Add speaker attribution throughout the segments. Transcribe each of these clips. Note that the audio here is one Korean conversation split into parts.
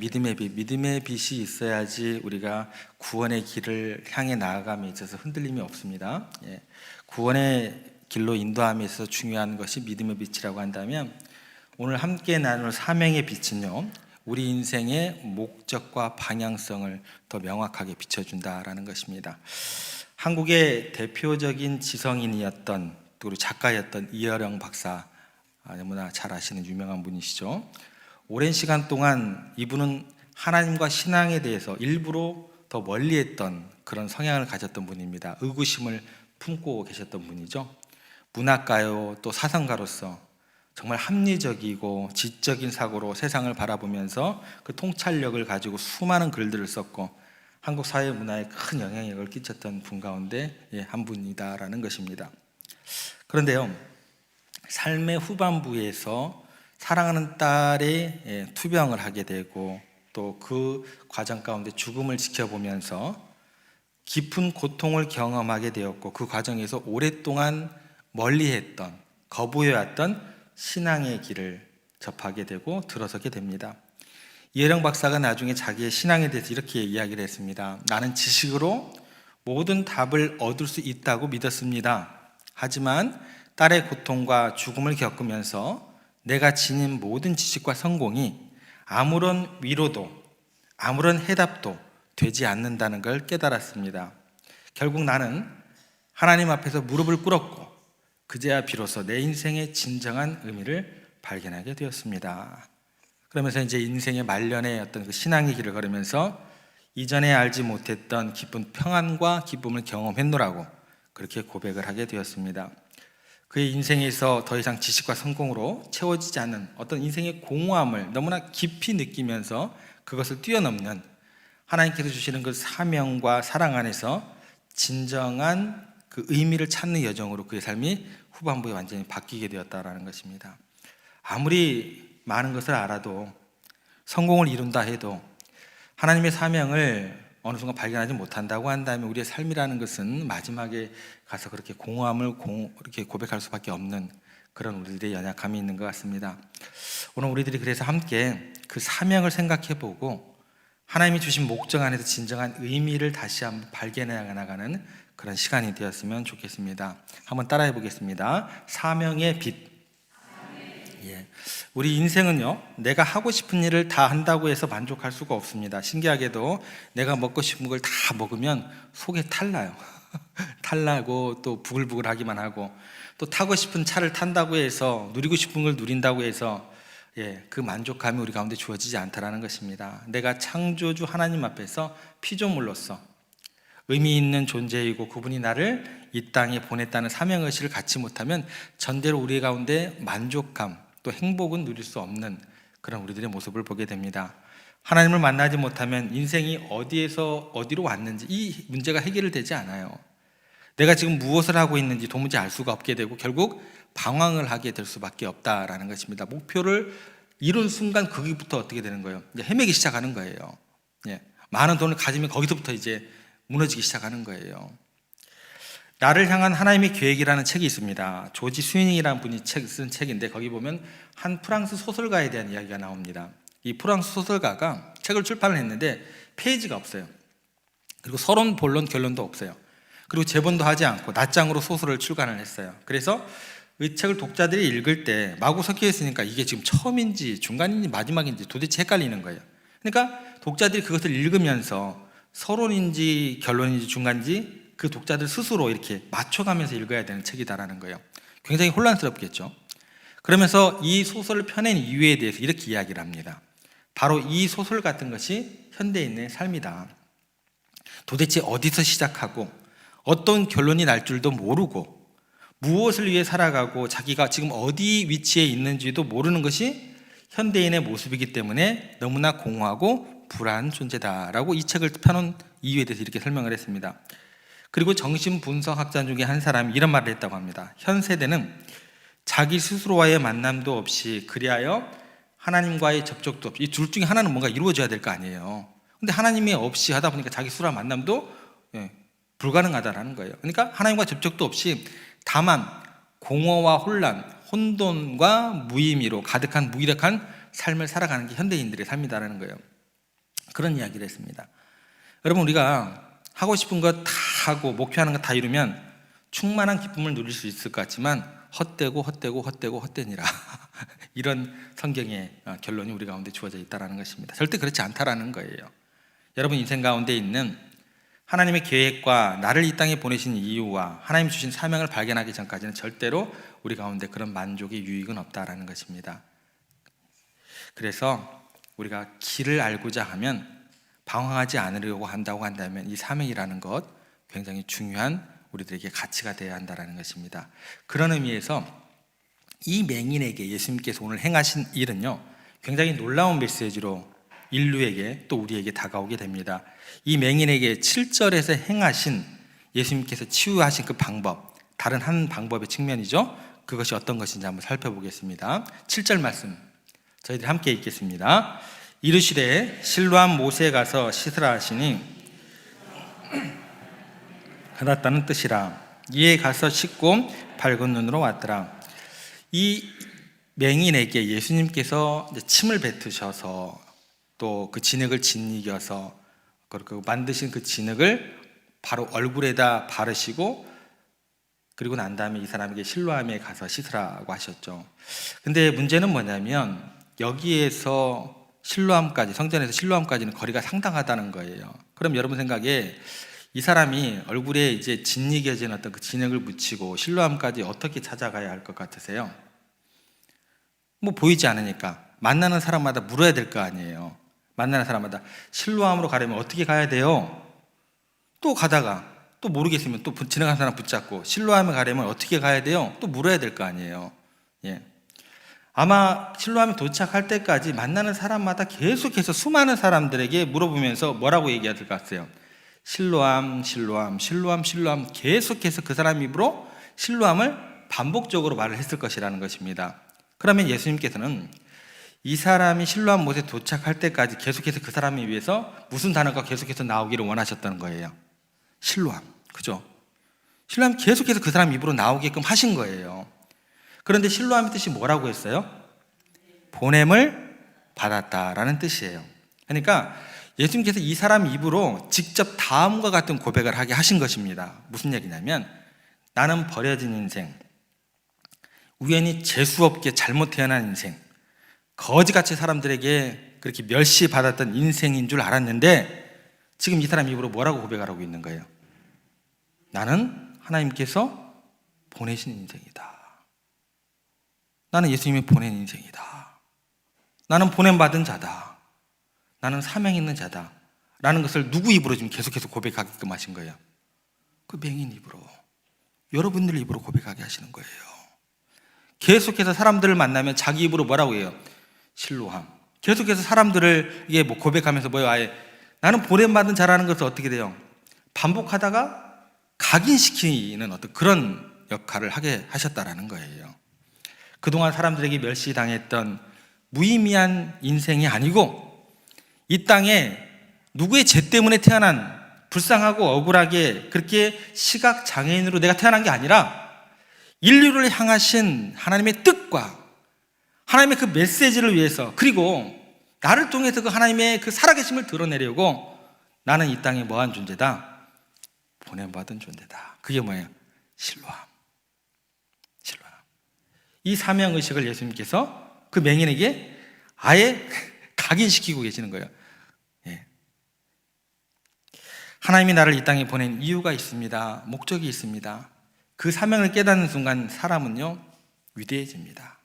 Speaker 1: 믿음의 빛이 있어야지 우리가 구원의 길을 향해 나아감에 있어서 흔들림이 없습니다. 구원의 길로 인도함에 있어서 중요한 것이 믿음의 빛이라고 한다면, 오늘 함께 나눌 사명의 빛은요, 우리 인생의 목적과 방향성을 더 명확하게 비춰준다라는 것입니다. 한국의 대표적인 지성인이었던, 또 작가였던 이어령 박사, 너무나 잘 아시는 유명한 분이시죠. 오랜 시간 동안 이분은 하나님과 신앙에 대해서 일부러 더 멀리했던 그런 성향을 가졌던 분입니다. 의구심을 품고 계셨던 분이죠. 문학가요, 또 사상가로서 정말 합리적이고 지적인 사고로 세상을 바라보면서 그 통찰력을 가지고 수많은 글들을 썼고 한국 사회 문화에 큰 영향력을 끼쳤던 분 가운데 한 분이다라는 것입니다. 그런데요, 삶의 후반부에서 사랑하는 딸의 투병을 하게 되고, 또 그 과정 가운데 죽음을 지켜보면서 깊은 고통을 경험하게 되었고, 그 과정에서 오랫동안 멀리했던, 거부해왔던 신앙의 길을 접하게 되고 들어서게 됩니다. 이혜령 박사가 나중에 자기의 신앙에 대해서 이렇게 이야기를 했습니다. 나는 지식으로 모든 답을 얻을 수 있다고 믿었습니다. 하지만 딸의 고통과 죽음을 겪으면서 내가 지닌 모든 지식과 성공이 아무런 위로도 아무런 해답도 되지 않는다는 걸 깨달았습니다. 결국 나는 하나님 앞에서 무릎을 꿇었고 그제야 비로소 내 인생의 진정한 의미를 발견하게 되었습니다. 그러면서 이제 인생의 말년에 어떤 그 신앙의 길을 걸으면서 이전에 알지 못했던 깊은 평안과 기쁨을 경험했노라고 그렇게 고백을 하게 되었습니다. 그의 인생에서 더 이상 지식과 성공으로 채워지지 않는 어떤 인생의 공허함을 너무나 깊이 느끼면서 그것을 뛰어넘는 하나님께서 주시는 그 사명과 사랑 안에서 진정한 그 의미를 찾는 여정으로 그의 삶이 후반부에 완전히 바뀌게 되었다는 것입니다. 아무리 많은 것을 알아도, 성공을 이룬다 해도 하나님의 사명을 어느 순간 발견하지 못한다고 한다면 우리의 삶이라는 것은 마지막에 가서 그렇게 공허함을 이렇게 고백할 수밖에 없는 그런 우리들의 연약함이 있는 것 같습니다. 오늘 우리들이 그래서 함께 그 사명을 생각해보고 하나님이 주신 목적 안에서 진정한 의미를 다시 한번 발견해 나가는 그런 시간이 되었으면 좋겠습니다. 한번 따라해 보겠습니다. 사명의 빛. 우리 인생은요, 내가 하고 싶은 일을 다 한다고 해서 만족할 수가 없습니다. 신기하게도 내가 먹고 싶은 걸 다 먹으면 속에 탈나요. 탈나고 또 부글부글하기만 하고, 또 타고 싶은 차를 탄다고 해서, 누리고 싶은 걸 누린다고 해서 그 만족감이 우리 가운데 주어지지 않다라는 것입니다. 내가 창조주 하나님 앞에서 피조물로서 의미 있는 존재이고 그분이 나를 이 땅에 보냈다는 사명의식을 갖지 못하면 전대로 우리 가운데 만족감 또 행복은 누릴 수 없는 그런 우리들의 모습을 보게 됩니다. 하나님을 만나지 못하면 인생이 어디에서 어디로 왔는지 이 문제가 해결되지 않아요. 내가 지금 무엇을 하고 있는지 도무지 알 수가 없게 되고 결국 방황을 하게 될 수밖에 없다라는 것입니다. 목표를 이룬 순간 거기부터 어떻게 되는 거예요? 이제 헤매기 시작하는 거예요. 많은 돈을 가지면 거기서부터 이제 무너지기 시작하는 거예요. 나를 향한 하나님의 계획이라는 책이 있습니다. 조지 스위닝이라는 분이 쓴 책인데 거기 보면 한 프랑스 소설가에 대한 이야기가 나옵니다. 이 프랑스 소설가가 책을 출판을 했는데 페이지가 없어요. 그리고 서론, 본론, 결론도 없어요. 그리고 제본도 하지 않고 낱장으로 소설을 출간을 했어요. 그래서 이 책을 독자들이 읽을 때 마구 섞여 있으니까 이게 지금 처음인지 중간인지 마지막인지 도대체 헷갈리는 거예요. 그러니까 독자들이 그것을 읽으면서 서론인지 결론인지 중간인지 그 독자들 스스로 이렇게 맞춰가면서 읽어야 되는 책이다라는 거예요. 굉장히 혼란스럽겠죠. 그러면서 이 소설을 펴낸 이유에 대해서 이렇게 이야기를 합니다. 바로 이 소설 같은 것이 현대인의 삶이다. 도대체 어디서 시작하고 어떤 결론이 날 줄도 모르고 무엇을 위해 살아가고 자기가 지금 어디 위치에 있는지도 모르는 것이 현대인의 모습이기 때문에 너무나 공허하고 불안한 존재다라고 이 책을 펴놓은 이유에 대해서 이렇게 설명을 했습니다. 그리고 정신분석학자 중에 한 사람이 이런 말을 했다고 합니다. 현 세대는 자기 스스로와의 만남도 없이, 그리하여 하나님과의 접촉도 없이, 이 둘 중에 하나는 뭔가 이루어져야 될 거 아니에요. 근데 하나님이 없이 하다 보니까 자기 스스로와 만남도 불가능하다라는 거예요. 그러니까 하나님과 접촉도 없이 다만 공허와 혼란, 혼돈과 무의미로 가득한 무기력한 삶을 살아가는 게 현대인들의 삶이다라는 거예요. 그런 이야기를 했습니다. 여러분, 우리가 하고 싶은 거 다 하고 목표하는 거 다 이루면 충만한 기쁨을 누릴 수 있을 것 같지만 헛되니라 이런 성경의 결론이 우리 가운데 주어져 있다는 것입니다. 절대 그렇지 않다라는 거예요. 여러분 인생 가운데 있는 하나님의 계획과 나를 이 땅에 보내신 이유와 하나님 주신 사명을 발견하기 전까지는 절대로 우리 가운데 그런 만족의 유익은 없다라는 것입니다. 그래서 우리가 길을 알고자 하면 방황하지 않으려고 한다고 한다면 이 사명이라는 것 굉장히 중요한 우리들에게 가치가 되어야 한다는 것입니다. 그런 의미에서 이 맹인에게 예수님께서 오늘 행하신 일은요, 굉장히 놀라운 메시지로 인류에게 또 우리에게 다가오게 됩니다. 이 맹인에게 7절에서 행하신 예수님께서 치유하신 그 방법, 다른 한 방법의 측면이죠. 그것이 어떤 것인지 한번 살펴보겠습니다. 7절 말씀 저희들이 함께 읽겠습니다. 이르시되 실로암 못에 가서 씻으라 하시니 받았다는 뜻이라. 이에 가서 씻고 밝은 눈으로 왔더라. 이 맹인에게 예수님께서 침을 뱉으셔서 또 그 진흙을 짓이겨서 그리고 만드신 그 진흙을 바로 얼굴에다 바르시고 그리고 난 다음에 이 사람에게 실로암에 가서 씻으라고 하셨죠. 근데 문제는 뭐냐면 여기에서 실로암까지, 성전에서 실로암까지는 거리가 상당하다는 거예요. 그럼 여러분 생각에 이 사람이 얼굴에 이제 짓이겨진 어떤 그 진흙을 묻히고 실로암까지 어떻게 찾아가야 할 것 같으세요? 뭐 보이지 않으니까 만나는 사람마다 물어야 될 거 아니에요. 만나는 사람마다 실로암으로 가려면 어떻게 가야 돼요? 또 가다가 또 모르겠으면 또 지나가는 사람 붙잡고 실로암에 가려면 어떻게 가야 돼요? 또 물어야 될 거 아니에요. 예. 아마 실로암에 도착할 때까지 만나는 사람마다 계속해서 수많은 사람들에게 물어보면서 뭐라고 얘기해야 될 것 같아요? 실로암, 실로암, 실로암, 실로암, 계속해서 그 사람 입으로 실로암을 반복적으로 말을 했을 것이라는 것입니다. 그러면 예수님께서는 이 사람이 실로암 못에 도착할 때까지 계속해서 그 사람을 위해서 무슨 단어가 계속해서 나오기를 원하셨다는 거예요? 실로암, 그죠? 실로암 계속해서 그 사람 입으로 나오게끔 하신 거예요. 그런데 실로암의 뜻이 뭐라고 했어요? 보냄을 받았다라는 뜻이에요. 그러니까 예수님께서 이 사람 입으로 직접 다음과 같은 고백을 하게 하신 것입니다. 무슨 얘기냐면 나는 버려진 인생, 우연히 재수없게 잘못 태어난 인생, 거지같이 사람들에게 그렇게 멸시받았던 인생인 줄 알았는데 지금 이 사람 입으로 뭐라고 고백을 하고 있는 거예요? 나는 하나님께서 보내신 인생이다. 나는 예수님이 보낸 인생이다. 나는 보냄받은 자다. 나는 사명 있는 자다. 라는 것을 누구 입으로 지금 계속해서 고백하게끔 하신 거예요? 그 맹인 입으로, 여러분들 입으로 고백하게 하시는 거예요. 계속해서 사람들을 만나면 자기 입으로 뭐라고 해요? 실로암. 계속해서 사람들을 이게 뭐 고백하면서 뭐예요? 아예 나는 보냄받은 자라는 것을 어떻게 돼요? 반복하다가 각인시키는 어떤 그런 역할을 하게 하셨다라는 거예요. 그동안 사람들에게 멸시당했던 무의미한 인생이 아니고 이 땅에 누구의 죄 때문에 태어난 불쌍하고 억울하게 그렇게 시각장애인으로 내가 태어난 게 아니라 인류를 향하신 하나님의 뜻과 하나님의 그 메시지를 위해서, 그리고 나를 통해서 그 하나님의 그 살아계심을 드러내려고 나는 이 땅에 뭐한 존재다? 보냄받은 존재다. 그게 뭐예요? 실로암. 이 사명의식을 예수님께서 그 맹인에게 아예 각인시키고 계시는 거예요. 예. 하나님이 나를 이 땅에 보낸 이유가 있습니다. 목적이 있습니다. 그 사명을 깨닫는 순간 사람은요, 위대해집니다.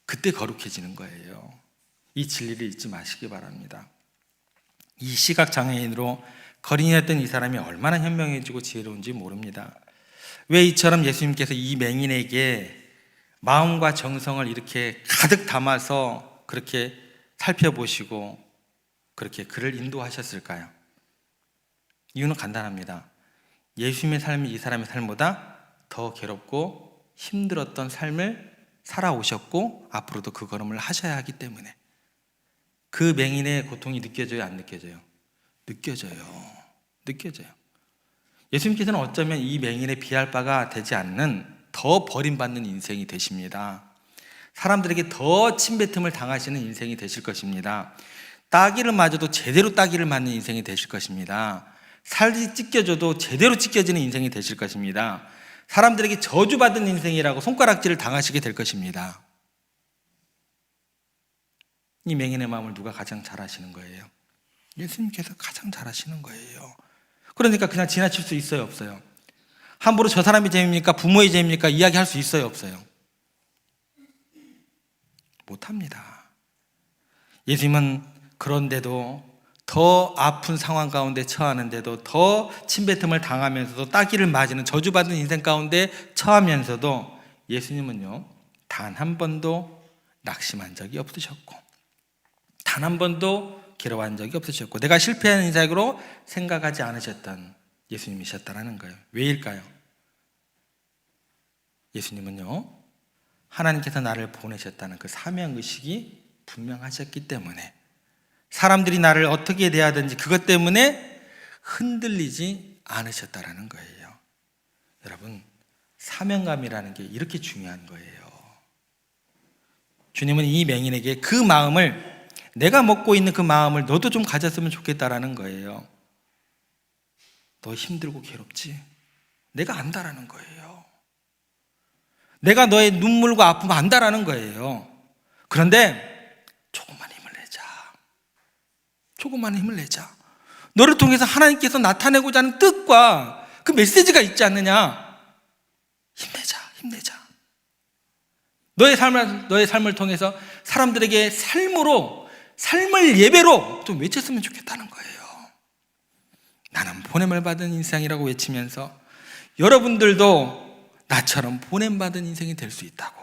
Speaker 1: 그때 거룩해지는 거예요. 이 진리를 잊지 마시기 바랍니다. 이 시각장애인으로 거린이었던 이 사람이 얼마나 현명해지고 지혜로운지 모릅니다. 왜 이처럼 예수님께서 이 맹인에게 마음과 정성을 이렇게 가득 담아서 그렇게 살펴보시고 그렇게 그를 인도하셨을까요? 이유는 간단합니다. 예수님의 삶이 이 사람의 삶보다 더 괴롭고 힘들었던 삶을 살아오셨고 앞으로도 그 걸음을 하셔야 하기 때문에. 그 맹인의 고통이 느껴져요? 안 느껴져요? 느껴져요. 예수님께서는 어쩌면 이 맹인의 비할 바가 되지 않는 더 버림받는 인생이 되십니다. 사람들에게 더 침뱉음을 당하시는 인생이 되실 것입니다. 따기를 맞아도 제대로 따기를 맞는 인생이 되실 것입니다. 살이 찢겨져도 제대로 찢겨지는 인생이 되실 것입니다. 사람들에게 저주받은 인생이라고 손가락질을 당하시게 될 것입니다. 이 맹인의 마음을 누가 가장 잘 아시는 거예요? 예수님께서 가장 잘 아시는 거예요. 그러니까 그냥 지나칠 수 있어요, 없어요? 함부로 저 사람이 죄입니까? 부모의 죄입니까? 이야기할 수 있어요, 없어요? 못합니다. 예수님은 그런데도 더 아픈 상황 가운데 처하는데도, 더 침뱉음을 당하면서도, 따기를 맞이는 저주받은 인생 가운데 처하면서도 예수님은요, 단 한 번도 낙심한 적이 없으셨고, 단 한 번도 괴로워한 적이 없으셨고, 내가 실패한 인생으로 생각하지 않으셨던 예수님이셨다는 거예요. 왜일까요? 예수님은요, 하나님께서 나를 보내셨다는 그 사명의식이 분명하셨기 때문에, 사람들이 나를 어떻게 대하든지 그것 때문에 흔들리지 않으셨다라는 거예요. 여러분, 사명감이라는 게 이렇게 중요한 거예요. 주님은 이 맹인에게 그 마음을, 내가 먹고 있는 그 마음을 너도 좀 가졌으면 좋겠다라는 거예요. 너 힘들고 괴롭지? 내가 안다라는 거예요. 내가 너의 눈물과 아픔을 안다라는 거예요. 그런데 조금만 힘을 내자. 너를 통해서 하나님께서 나타내고자 하는 뜻과 그 메시지가 있지 않느냐. 힘내자. 너의 삶을 통해서 사람들에게 삶을 예배로 좀 외쳤으면 좋겠다는 거예요. 나는 보냄을 받은 인생이라고 외치면서 여러분들도 나처럼 보냄받은 인생이 될 수 있다고,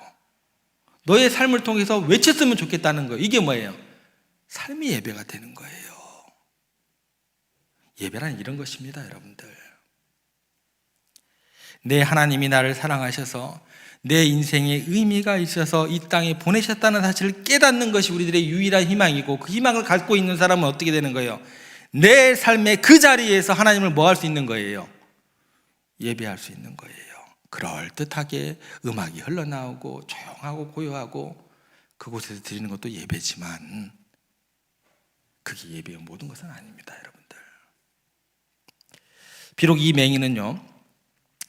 Speaker 1: 너의 삶을 통해서 외쳤으면 좋겠다는 거예요. 이게 뭐예요? 삶이 예배가 되는 거예요. 예배란 이런 것입니다, 여러분들. 내 하나님이 나를 사랑하셔서 내 인생에 의미가 있어서 이 땅에 보내셨다는 사실을 깨닫는 것이 우리들의 유일한 희망이고, 그 희망을 갖고 있는 사람은 어떻게 되는 거예요? 내 삶의 그 자리에서 하나님을 뭐 할 수 있는 거예요? 예배할 수 있는 거예요. 그럴듯하게 음악이 흘러나오고 조용하고 고요하고 그곳에서 드리는 것도 예배지만, 그게 예배의 모든 것은 아닙니다, 여러분들. 비록 이 맹인은요,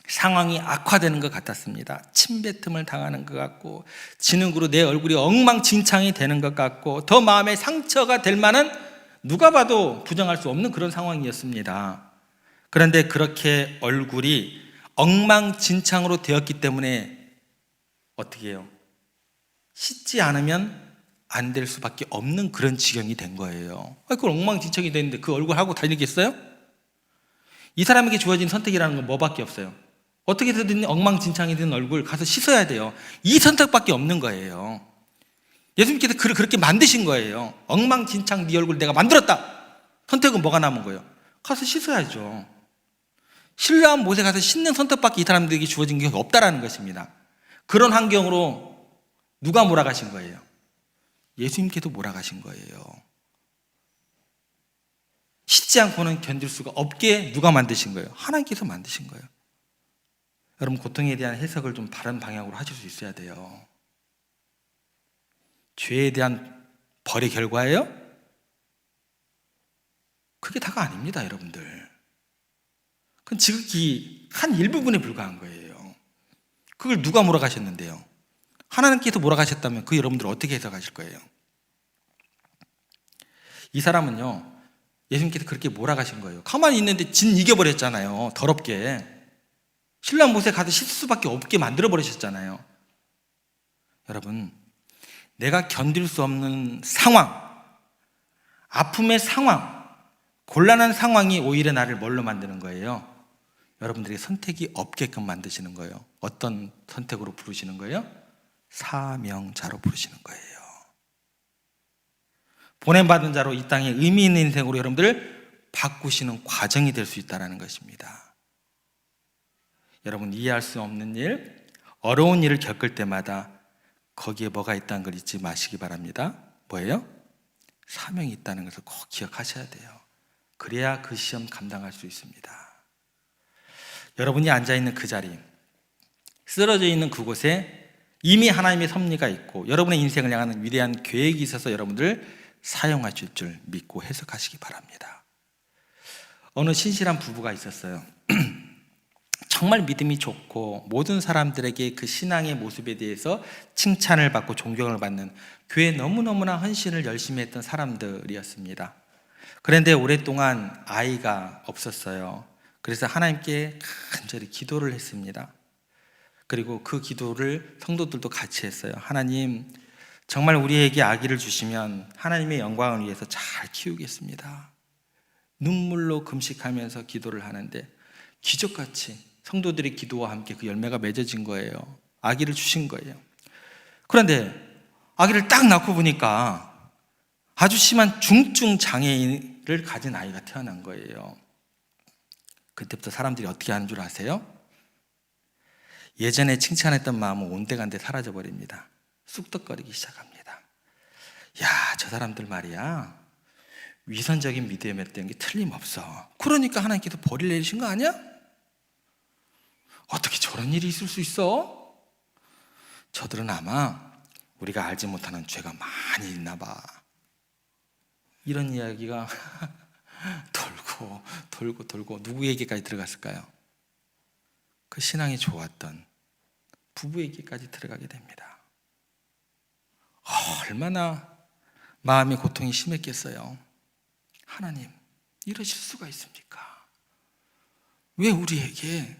Speaker 1: 상황이 악화되는 것 같았습니다. 침뱉음을 당하는 것 같고, 진흙으로 내 얼굴이 엉망진창이 되는 것 같고, 더 마음에 상처가 될 만한, 누가 봐도 부정할 수 없는 그런 상황이었습니다. 그런데 그렇게 얼굴이 엉망진창으로 되었기 때문에 어떻게 해요? 씻지 않으면 안 될 수밖에 없는 그런 지경이 된 거예요. 그걸 엉망진창이 됐는데 그 얼굴 하고 다니겠어요? 이 사람에게 주어진 선택이라는 건 뭐밖에 없어요? 어떻게 해서든 엉망진창이 된 얼굴 가서 씻어야 돼요. 이 선택밖에 없는 거예요. 예수님께서 그를 그렇게 만드신 거예요. 엉망진창 네 얼굴 내가 만들었다. 선택은 뭐가 남은 거예요? 가서 씻어야죠. 신뢰한 못에 가서 씻는 선택밖에 이 사람들에게 주어진 게 없다라는 것입니다. 그런 환경으로 누가 몰아가신 거예요? 예수님께서 몰아가신 거예요. 씻지 않고는 견딜 수가 없게 누가 만드신 거예요? 하나님께서 만드신 거예요. 여러분, 고통에 대한 해석을 좀 바른 방향으로 하실 수 있어야 돼요. 죄에 대한 벌의 결과예요? 그게 다가 아닙니다, 여러분들. 그건 지극히 한 일부분에 불과한 거예요. 그걸 누가 몰아가셨는데요? 하나님께서 몰아가셨다면 그 여러분들 어떻게 해석하실 거예요? 이 사람은요, 예수님께서 그렇게 몰아가신 거예요. 가만히 있는데 진 이겨버렸잖아요. 더럽게. 신랑 못에 가서 씻을 수밖에 없게 만들어버리셨잖아요. 여러분, 내가 견딜 수 없는 상황, 아픔의 상황, 곤란한 상황이 오히려 나를 뭘로 만드는 거예요? 여러분들이 선택이 없게끔 만드시는 거예요. 어떤 선택으로 부르시는 거예요? 사명자로 부르시는 거예요. 보냄받은 자로 이 땅에 의미 있는 인생으로 여러분들을 바꾸시는 과정이 될 수 있다는 것입니다. 여러분, 이해할 수 없는 일, 어려운 일을 겪을 때마다 거기에 뭐가 있다는 걸 잊지 마시기 바랍니다. 뭐예요? 사명이 있다는 것을 꼭 기억하셔야 돼요. 그래야 그 시험 감당할 수 있습니다. 여러분이 앉아있는 그 자리, 쓰러져 있는 그곳에 이미 하나님의 섭리가 있고 여러분의 인생을 향하는 위대한 계획이 있어서 여러분들 사용하실 줄 믿고 해석하시기 바랍니다. 어느 신실한 부부가 있었어요. 정말 믿음이 좋고 모든 사람들에게 그 신앙의 모습에 대해서 칭찬을 받고 존경을 받는, 교회에 너무너무나 헌신을 열심히 했던 사람들이었습니다. 그런데 오랫동안 아이가 없었어요. 그래서 하나님께 간절히 기도를 했습니다. 그리고 그 기도를 성도들도 같이 했어요. 하나님, 정말 우리에게 아기를 주시면 하나님의 영광을 위해서 잘 키우겠습니다. 눈물로 금식하면서 기도를 하는데 기적같이 성도들의 기도와 함께 그 열매가 맺어진 거예요. 아기를 주신 거예요. 그런데 아기를 딱 낳고 보니까 아주 심한 중증 장애인을 가진 아이가 태어난 거예요. 그때부터 사람들이 어떻게 하는 줄 아세요? 예전에 칭찬했던 마음은 온데간데 사라져버립니다. 쑥덕거리기 시작합니다. 야, 저 사람들 말이야, 위선적인 믿음에 된 게 틀림없어. 그러니까 하나님께서 벌을 내리신 거 아니야? 어떻게 저런 일이 있을 수 있어? 저들은 아마 우리가 알지 못하는 죄가 많이 있나 봐. 이런 이야기가 돌고 누구에게까지 들어갔을까요? 그 신앙이 좋았던 부부에게까지 들어가게 됩니다. 얼마나 마음의 고통이 심했겠어요. 하나님, 이러실 수가 있습니까? 왜 우리에게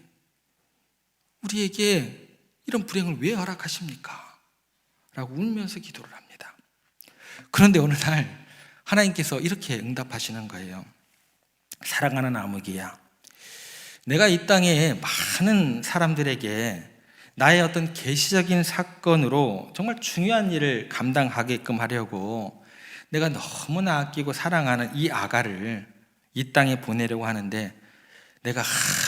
Speaker 1: 이런 불행을 왜 허락하십니까? 라고 울면서 기도를 합니다. 그런데 어느 날 하나님께서 이렇게 응답하시는 거예요. 사랑하는 아무개야, 내가 이 땅에 많은 사람들에게 나의 어떤 계시적인 사건으로 정말 중요한 일을 감당하게끔 하려고 내가 너무나 아끼고 사랑하는 이 아가를 이 땅에 보내려고 하는데, 내가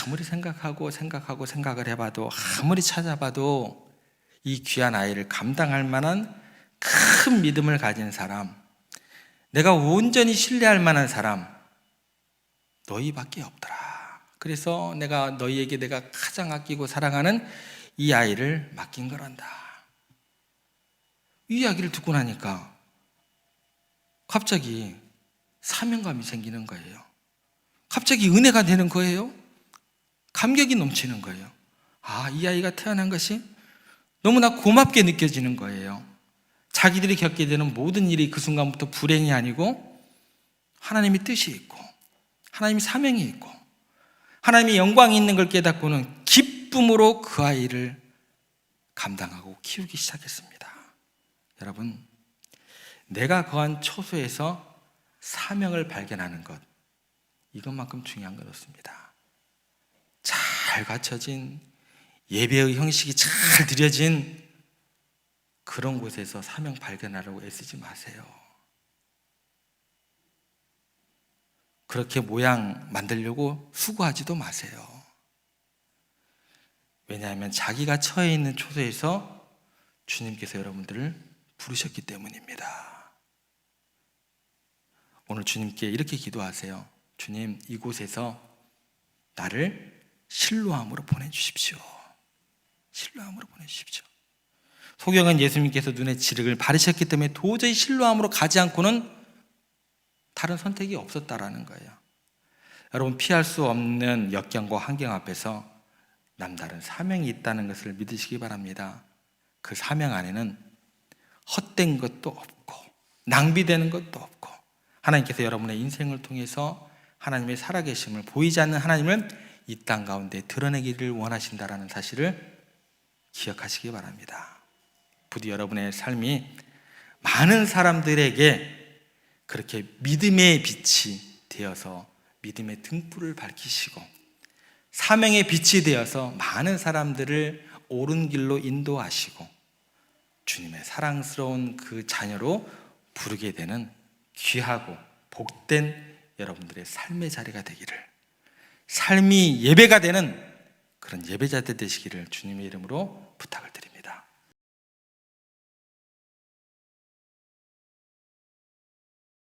Speaker 1: 아무리 생각을 해봐도, 아무리 찾아봐도 이 귀한 아이를 감당할 만한 큰 믿음을 가진 사람, 내가 온전히 신뢰할 만한 사람, 너희밖에 없더라. 그래서 너희에게 내가 가장 아끼고 사랑하는 이 아이를 맡긴 거란다. 이 이야기를 듣고 나니까 갑자기 사명감이 생기는 거예요. 갑자기 은혜가 되는 거예요. 감격이 넘치는 거예요. 이 아이가 태어난 것이 너무나 고맙게 느껴지는 거예요. 자기들이 겪게 되는 모든 일이 그 순간부터 불행이 아니고 하나님의 뜻이 있고 하나님의 사명이 있고 하나님의 영광이 있는 걸 깨닫고는 기쁨으로 그 아이를 감당하고 키우기 시작했습니다. 여러분, 내가 거한 처소에서 사명을 발견하는 것, 이것만큼 중요한 건 없습니다. 잘 갖춰진 예배의 형식이 잘 드려진 그런 곳에서 사명 발견하려고 애쓰지 마세요. 그렇게 모양 만들려고 수고하지도 마세요. 왜냐하면 자기가 처해 있는 초소에서 주님께서 여러분들을 부르셨기 때문입니다. 오늘 주님께 이렇게 기도하세요. 주님, 이곳에서 나를 실로암으로 보내주십시오. 실로암으로 보내주십시오. 소경은 예수님께서 눈에 지륵을 바르셨기 때문에 도저히 실로암으로 가지 않고는 다른 선택이 없었다라는 거예요. 여러분, 피할 수 없는 역경과 환경 앞에서 남다른 사명이 있다는 것을 믿으시기 바랍니다. 그 사명 안에는 헛된 것도 없고 낭비되는 것도 없고 하나님께서 여러분의 인생을 통해서 하나님의 살아계심을, 보이지 않는 하나님을 이 땅 가운데 드러내기를 원하신다라는 사실을 기억하시기 바랍니다. 부디 여러분의 삶이 많은 사람들에게 그렇게 믿음의 빛이 되어서 믿음의 등불을 밝히시고 사명의 빛이 되어서 많은 사람들을 옳은 길로 인도하시고 주님의 사랑스러운 그 자녀로 부르게 되는 귀하고 복된 여러분들의 삶의 자리가 되기를, 삶이 예배가 되는 그런 예배자들 되시기를 주님의 이름으로 부탁을 드립니다.